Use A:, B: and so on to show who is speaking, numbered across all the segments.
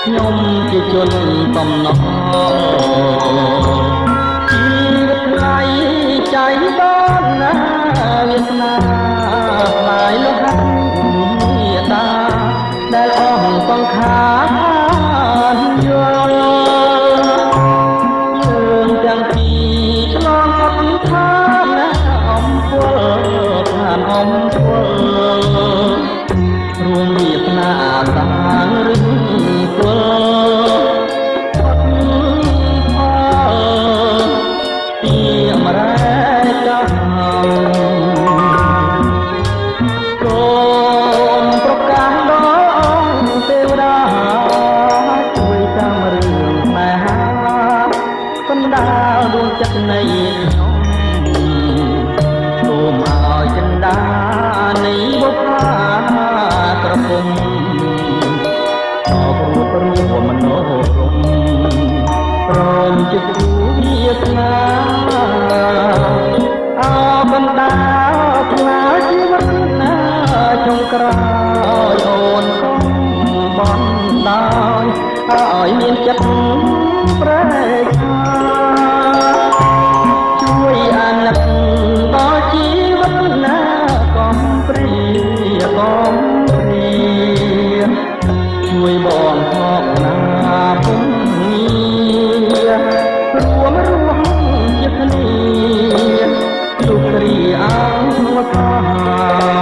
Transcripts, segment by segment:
A: ខ្ញុំជាជនបំណងជីវិតថ្លៃใจបានណាវាសនាផ្លាយលោកហាត់មេតាដែលអស់សង្ខារយល់យើងទាំងពីរឆ្លងអត់ថាណាអំពលខានអំពលរួមវាសនាតាងឬពលដួងចិត្តនៃខ្ញុំសូមឲ្យចិន្តានៃបុព្វាក្រពុំអបរួបរួមមនោរម្យព្រមជាគូវាសនាអបណ្ដាផ្លាជីវិតណាចុងក្រោយអូនកុំបន់ដោយឲ្យមានចិត្តប្រែកជួយអាណិតដល់ជីវិតណាកុំព្រាកុំព្រាជួយបងថកណាពុំងាររួមរស់ជាគ្នាជោគរីអង្គថា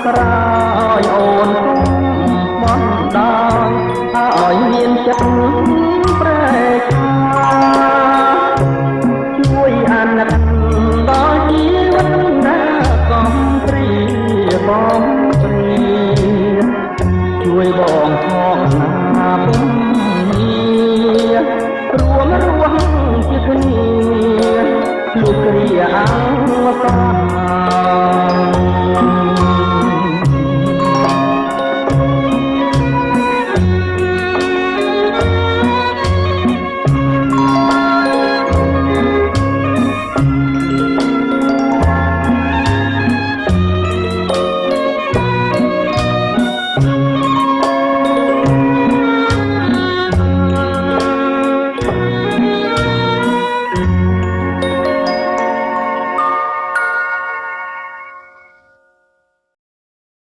A: ក្រោយអូនកុំបន់ដោយឲ្យមានចិត្ត